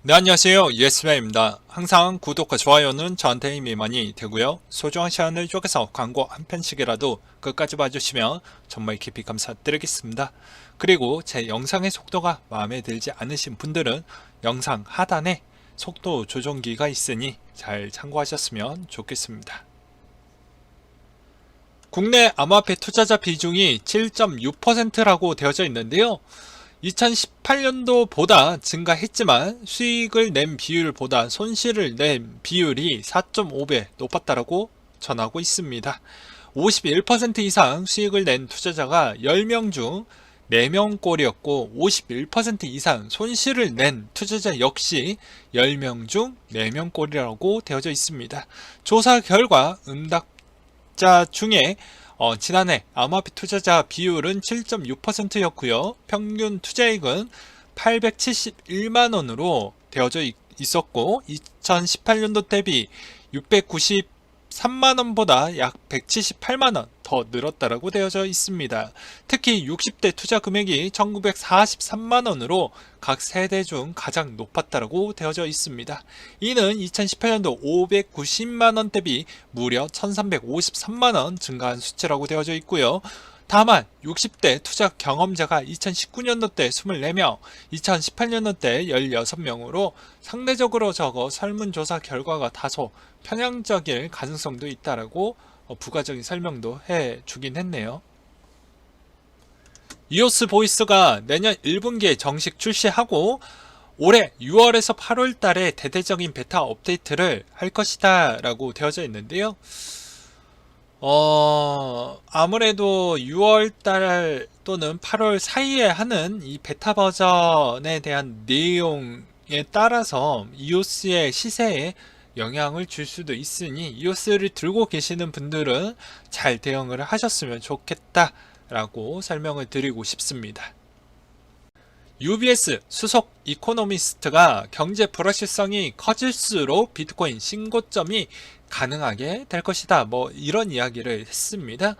네, 안녕하세요. 예스맨입니다. 항상 구독과 좋아요는 저한테 힘이 많이 되고요. 소중한 시간을 쪼개서 광고 한 편씩이라도 끝까지 봐주시면 정말 깊이 감사드리겠습니다. 그리고 제 영상의 속도가 마음에 들지 않으신 분들은 영상 하단에 속도 조정기가 있으니 잘 참고하셨으면 좋겠습니다. 국내 암호화폐 투자자 비중이 7.6%라고 되어져 있는데요. 2018년도보다 증가했지만 수익을 낸 비율보다 손실을 낸 비율이 4.5배 높았다라고 전하고 있습니다. 51% 이상 수익을 낸 투자자가 10명 중 4명꼴이었고 51% 이상 손실을 낸 투자자 역시 10명 중 4명꼴이라고 되어져 있습니다. 조사 결과 응답자 중에 지난해 암호화폐 투자자 비율은 7.6%였고요. 평균 투자액은 871만원으로 되어져 있었고 2018년도 대비 693만원보다 약 178만원 더 늘었다라고 되어져 있습니다. 특히 60대 투자 금액이 1943만원으로 각 세대 중 가장 높았다라고 되어져 있습니다. 이는 2018년도 590만원 대비 무려 1353만원 증가한 수치라고 되어져 있고요. 다만 60대 투자 경험자가 2019년도 때 24명, 2018년도 때 16명으로 상대적으로 적어 설문조사 결과가 다소 편향적일 가능성도 있다라고 부가적인 설명도 해주긴 했네요. 이오스 보이스가 내년 1분기에 정식 출시하고 올해 6월에서 8월 달에 대대적인 베타 업데이트를 할 것이다 라고 되어져 있는데요. 아무래도 6월달 또는 8월 사이에 하는 이 베타 버전에 대한 내용에 따라서 이오스의 시세에 영향을 줄 수도 있으니 이오스를 들고 계시는 분들은 잘 대응을 하셨으면 좋겠다 라고 설명을 드리고 싶습니다. UBS 수석 이코노미스트가 경제 불확실성이 커질수록 비트코인 신고점이 가능하게 될 것이다. 이런 이야기를 했습니다.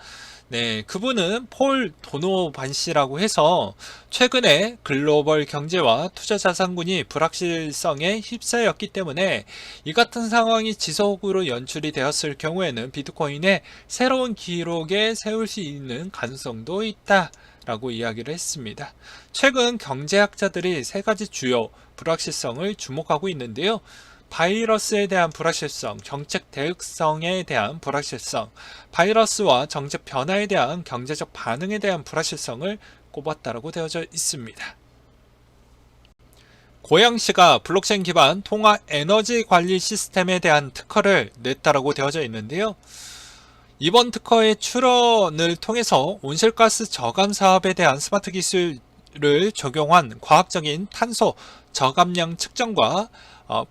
네, 그분은 폴 도노반 씨라고 해서 최근에 글로벌 경제와 투자 자산군이 불확실성에 휩싸였기 때문에 이 같은 상황이 지속으로 연출이 되었을 경우에는 비트코인의 새로운 기록에 세울 수 있는 가능성도 있다. 라고 이야기를 했습니다. 최근 경제학자들이 세 가지 주요 불확실성을 주목하고 있는데요. 바이러스에 대한 불확실성, 정책 대응성에 대한 불확실성, 바이러스와 정책 변화에 대한 경제적 반응에 대한 불확실성을 꼽았다고 되어져 있습니다. 고양시가 블록체인 기반 통화 에너지 관리 시스템에 대한 특허를 냈다고 되어져 있는데요. 이번 특허의 출원을 통해서 온실가스 저감 사업에 대한 스마트 기술을 적용한 과학적인 탄소 저감량 측정과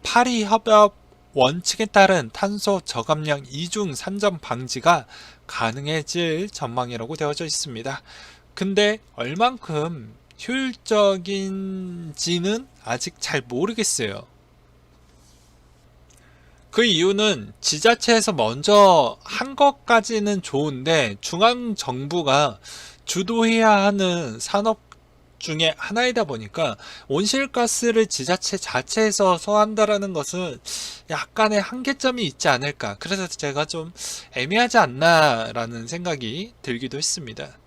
파리 협업 원칙에 따른 탄소 저감량 이중 산정 방지가 가능해질 전망이라고 되어져 있습니다. 근데 얼만큼 효율적인지는 아직 잘 모르겠어요. 그 이유는 지자체에서 먼저 한 것까지는 좋은데 중앙정부가 주도해야 하는 산업 중에 하나이다 보니까 온실가스를 지자체 자체에서 소화한다라는 것은 약간의 한계점이 있지 않을까. 그래서 제가 좀 애매하지 않나라는 생각이 들기도 했습니다.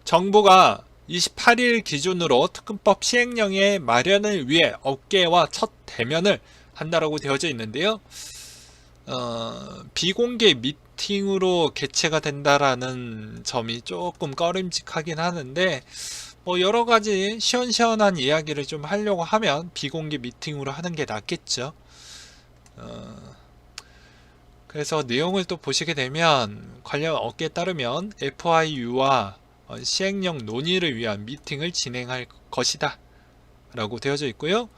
정부가 28일 기준으로 특근법 시행령의 마련을 위해 업계와 첫 대면을 한다라고 되어져 있는데요. 비공개 미팅으로 개최가 된다라는 점이 조금 꺼림직하긴 하는데 여러 가지 시원시원한 이야기를 좀 하려고 하면 비공개 미팅으로 하는 게 낫겠죠. 그래서 내용을 또 보시게 되면 관련 업계에 따르면 FIU와 시행령 논의를 위한 미팅을 진행할 것이다 라고 되어져 있고요.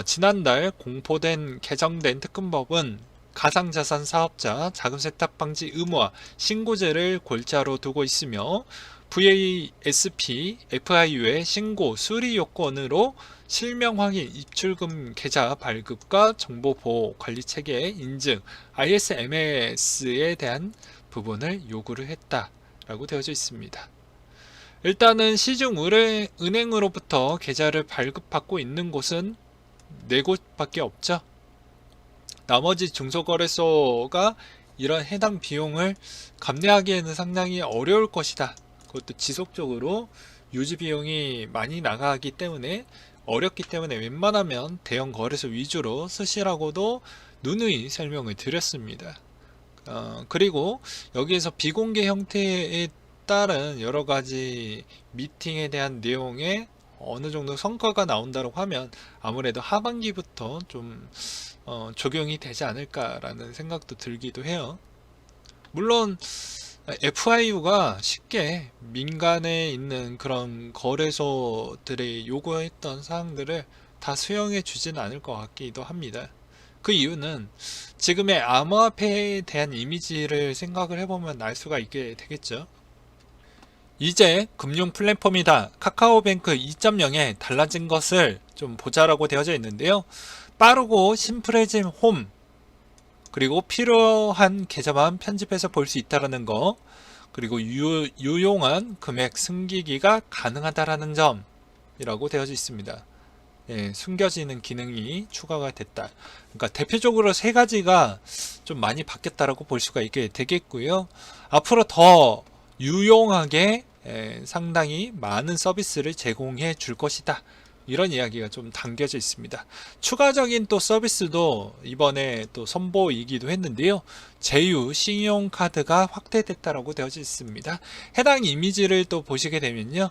지난달 공포된 개정된 특근법은 가상자산 사업자 자금 세탁 방지 의무화 신고제를 골자로 두고 있으며 VASP, FIU의 신고 수리 요건으로 실명 확인, 입출금 계좌 발급과 정보 보호 관리 체계 인증, ISMS에 대한 부분을 요구를 했다라고 되어져 있습니다. 일단은 시중은행으로부터 계좌를 발급받고 있는 곳은 4곳밖에 없죠. 나머지 중소거래소가 이런 해당 비용을 감내하기에는 상당히 어려울 것이다. 그것도 지속적으로 유지 비용이 많이 나가기 때문에 어렵기 때문에 웬만하면 대형 거래소 위주로 쓰시라고도 누누이 설명을 드렸습니다. 그리고 여기에서 비공개 형태에 따른 여러 가지 미팅에 대한 내용에 어느 정도 성과가 나온다고 하면 아무래도 하반기부터 좀 적용이 되지 않을까라는 생각도 들기도 해요. 물론 FIU가 쉽게 민간에 있는 그런 거래소들이 요구했던 사항들을 다 수용해 주지는 않을 것 같기도 합니다. 그 이유는 지금의 암호화폐에 대한 이미지를 생각을 해보면 알 수가 있게 되겠죠. 이제 금융 플랫폼이다. 카카오뱅크 2.0에 달라진 것을 좀 보자라고 되어져 있는데요. 빠르고 심플해진 홈, 그리고 필요한 계좌만 편집해서 볼 수 있다는 거, 그리고 유용한 금액 숨기기가 가능하다라는 점이라고 되어져 있습니다. 예, 숨겨지는 기능이 추가가 됐다. 그러니까 대표적으로 세 가지가 좀 많이 바뀌었다라고 볼 수가 있게 되겠고요. 앞으로 더 유용하게 상당히 많은 서비스를 제공해 줄 것이다. 이런 이야기가 좀 담겨져 있습니다. 추가적인 또 서비스도 이번에 또 선보이기도 했는데요. 제휴 신용카드가 확대됐다라고 되어져 있습니다. 해당 이미지를 또 보시게 되면요.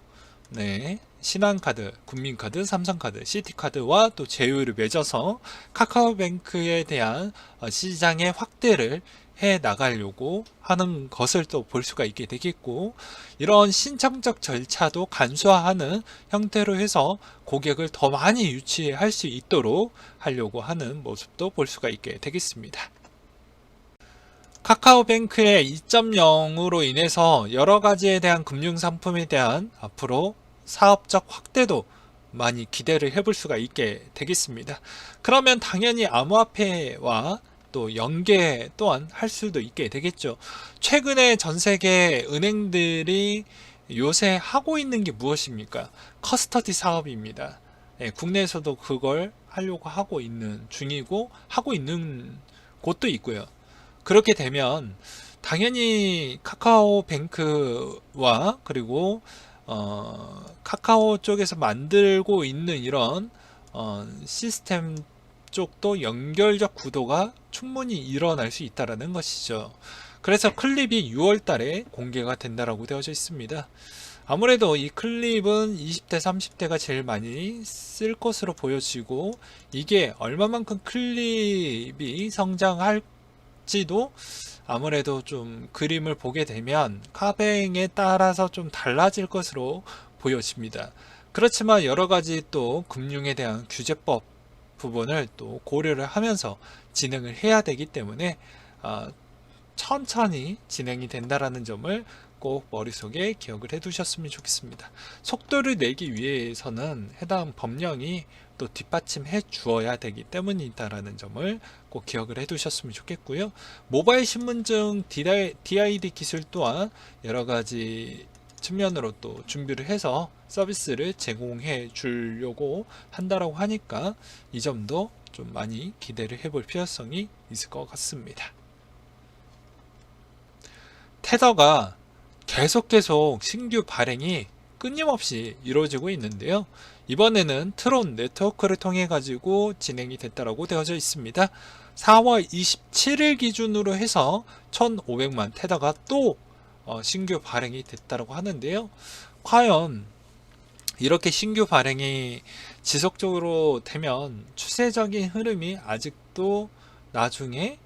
네, 신한카드, 국민카드, 삼성카드, 시티카드와 또 제휴를 맺어서 카카오뱅크에 대한 시장의 확대를 해 나가려고 하는 것을 또 볼 수가 있게 되겠고, 이런 신청적 절차도 간소화하는 형태로 해서 고객을 더 많이 유치할 수 있도록 하려고 하는 모습도 볼 수가 있게 되겠습니다. 카카오뱅크의 2.0으로 인해서 여러 가지에 대한 금융상품에 대한 앞으로 사업적 확대도 많이 기대를 해볼 수가 있게 되겠습니다. 그러면 당연히 암호화폐와 또 연계 또한 할 수도 있게 되겠죠. 최근에 전 세계 은행들이 요새 하고 있는 게 무엇입니까? 커스터디 사업입니다. 예, 국내에서도 그걸 하려고 하고 있는 중이고 하고 있는 곳도 있고요. 그렇게 되면 당연히 카카오뱅크와 그리고 카카오 쪽에서 만들고 있는 이런 시스템 쪽도 연결적 구도가 충분히 일어날 수 있다는 것이죠. 그래서 클립이 6월 달에 공개가 된다라고 되어져 있습니다. 아무래도 이 클립은 20대, 30대가 제일 많이 쓸 것으로 보여지고, 이게 얼마만큼 클립이 성장할지도 아무래도 좀 그림을 보게 되면 카뱅에 따라서 좀 달라질 것으로 보여집니다. 그렇지만 여러 가지 또 금융에 대한 규제법 부분을 또 고려를 하면서 진행을 해야 되기 때문에 천천히 진행이 된다라는 점을 꼭 머릿속에 기억을 해 두셨으면 좋겠습니다. 속도를 내기 위해서는 해당 법령이 또 뒷받침해 주어야 되기 때문이다라는 점을 꼭 기억을 해 두셨으면 좋겠고요. 모바일 신분증 DID 기술 또한 여러 가지 측면으로 또 준비를 해서 서비스를 제공해 주려고 한다라고 하니까 이 점도 좀 많이 기대를 해볼 필요성이 있을 것 같습니다. 테더가 계속 신규 발행이 끊임없이 이루어지고 있는데요. 이번에는 트론 네트워크를 통해 가지고 진행이 됐다라고 되어져 있습니다. 4월 27일 기준으로 해서 1,500만 테더가 또 신규 발행이 됐다고 하는데요. 과연 이렇게 신규 발행이 지속적으로 되면 추세적인 흐름이 아직도 나중에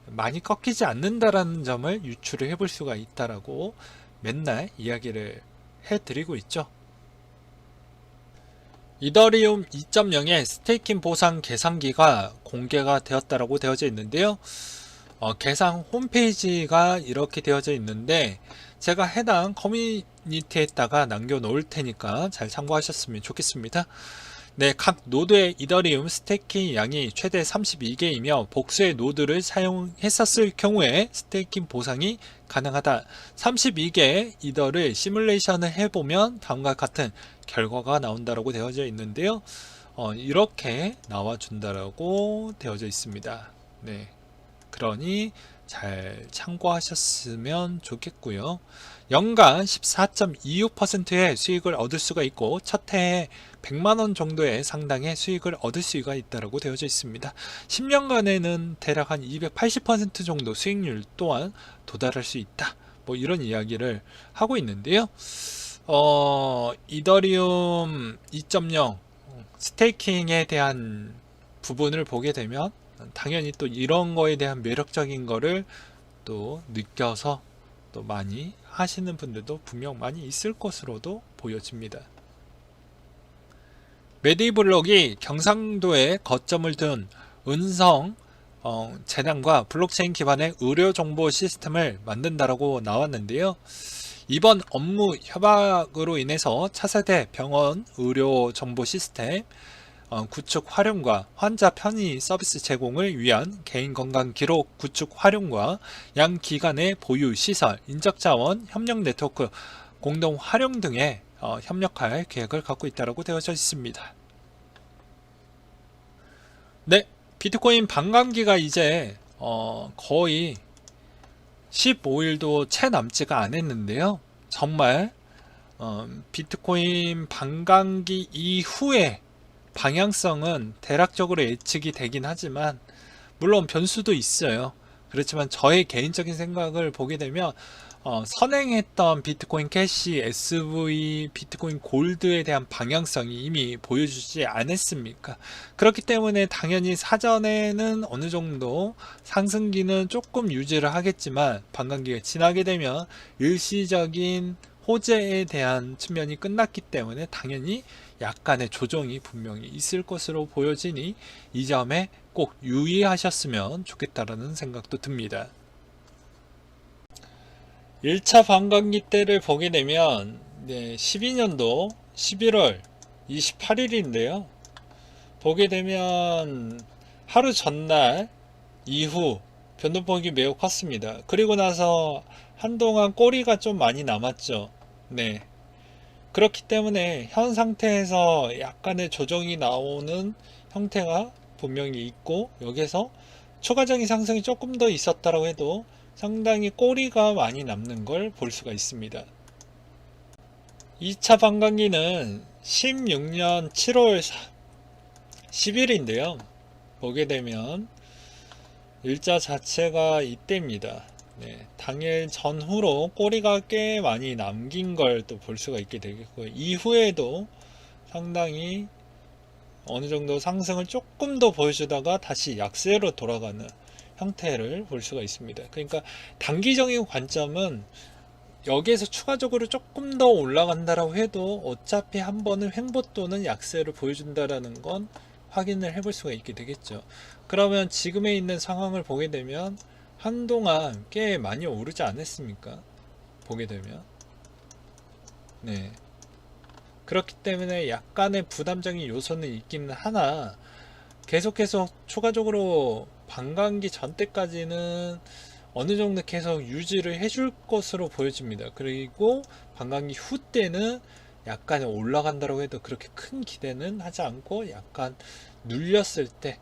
많이 꺾이지 않는다라는 점을 유추를 해볼 수가 있다라고 맨날 이야기를 해드리고 있죠. 이더리움 2.0의 스테이킹 보상 계산기가 공개가 되었다라고 되어져 있는데요. 계산 홈페이지가 이렇게 되어져 있는데 제가 해당 커뮤니티에다가 남겨 놓을 테니까 잘 참고하셨으면 좋겠습니다. 네, 각 노드의 이더리움 스테이킹 양이 최대 32개이며 복수의 노드를 사용했었을 경우에 스테이킹 보상이 가능하다. 32개의 이더를 시뮬레이션을 해보면 다음과 같은 결과가 나온다고 되어져 있는데요. 이렇게 나와준다라고 되어져 있습니다. 네, 그러니 잘 참고하셨으면 좋겠고요. 연간 14.26%의 수익을 얻을 수가 있고 첫 해에 100만원 정도의 상당의 수익을 얻을 수가 있다고 되어져 있습니다. 10년간에는 대략 한 280% 정도 수익률 또한 도달할 수 있다. 뭐 이런 이야기를 하고 있는데요. 이더리움 2.0 스테이킹에 대한 부분을 보게 되면 당연히 또 이런 거에 대한 매력적인 거를 또 느껴서 또 많이 하시는 분들도 분명 많이 있을 것으로도 보여집니다. 메디블록이 경상도에 거점을 둔 은성 재단과 블록체인 기반의 의료 정보 시스템을 만든다라고 나왔는데요. 이번 업무 협약으로 인해서 차세대 병원 의료 정보 시스템 구축 활용과 환자 편의 서비스 제공을 위한 개인 건강 기록 구축 활용과 양 기관의 보유 시설, 인적 자원, 협력 네트워크 공동 활용 등에 협력할 계획을 갖고 있다고 되어져 있습니다. 네, 비트코인 반감기가 이제 거의 15일도 채 남지가 않았는데요. 정말 비트코인 반감기 이후에 방향성은 대략적으로 예측이 되긴 하지만 물론 변수도 있어요. 그렇지만 저의 개인적인 생각을 보게 되면 선행했던 비트코인 캐시, SV, 비트코인 골드에 대한 방향성이 이미 보여주지 않았습니까? 그렇기 때문에 당연히 사전에는 어느 정도 상승기는 조금 유지를 하겠지만 반감기가 지나게 되면 일시적인 호재에 대한 측면이 끝났기 때문에 당연히 약간의 조정이 분명히 있을 것으로 보여지니 이 점에 꼭 유의하셨으면 좋겠다라는 생각도 듭니다. 1차 반감기 때를 보게 되면 12년도 11월 28일인데요. 보게 되면 하루 전날 이후 변동폭이 매우 컸습니다. 그리고 나서 한동안 꼬리가 좀 많이 남았죠. 네. 그렇기 때문에 현 상태에서 약간의 조정이 나오는 형태가 분명히 있고 여기서 추가적인 상승이 조금 더 있었다고 해도 상당히 꼬리가 많이 남는 걸 볼 수가 있습니다. 2차 반감기는 16년 7월 10일인데요. 보게 되면 일자 자체가 이때입니다. 네, 당일 전후로 꼬리가 꽤 많이 남긴 걸 또 볼 수가 있게 되겠고요. 이후에도 상당히 어느 정도 상승을 조금 더 보여주다가 다시 약세로 돌아가는 형태를 볼 수가 있습니다. 그러니까 단기적인 관점은 여기에서 추가적으로 조금 더 올라간다라고 해도 어차피 한 번은 횡보 또는 약세를 보여준다라는 건 확인을 해볼 수가 있게 되겠죠. 그러면 지금에 있는 상황을 보게 되면 한동안 꽤 많이 오르지 않았습니까? 보게 되면 네, 그렇기 때문에 약간의 부담적인 요소는 있기는 하나 계속해서 추가적으로 반감기 전 때까지는 어느 정도 계속 유지를 해줄 것으로 보여집니다. 그리고 반감기 후 때는 약간 올라간다고 해도 그렇게 큰 기대는 하지 않고 약간 눌렸을 때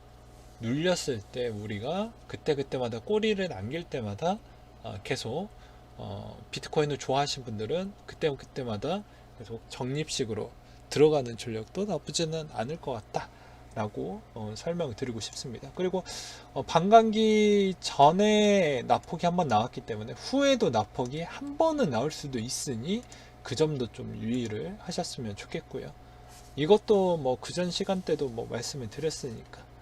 우리가 그때마다 꼬리를 남길 때마다 계속 비트코인을 좋아하시는 분들은 그때마다 계속 적립식으로 들어가는 전략도 나쁘지는 않을 것 같다 라고 설명을 드리고 싶습니다. 그리고 반감기 전에 낙폭이 한번 나왔기 때문에 후에도 낙폭이 한 번은 나올 수도 있으니 그 점도 좀 유의를 하셨으면 좋겠고요. 이것도 뭐 그전 시간대도 뭐 말씀을 드렸으니까.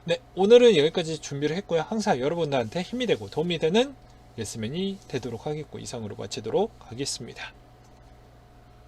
네, 오늘은 여기까지 준비를 했고요. 항상 여러분들한테 힘이 되고 도움이 되는 예스맨이 되도록 하겠고 이상으로 마치도록 하겠습니다.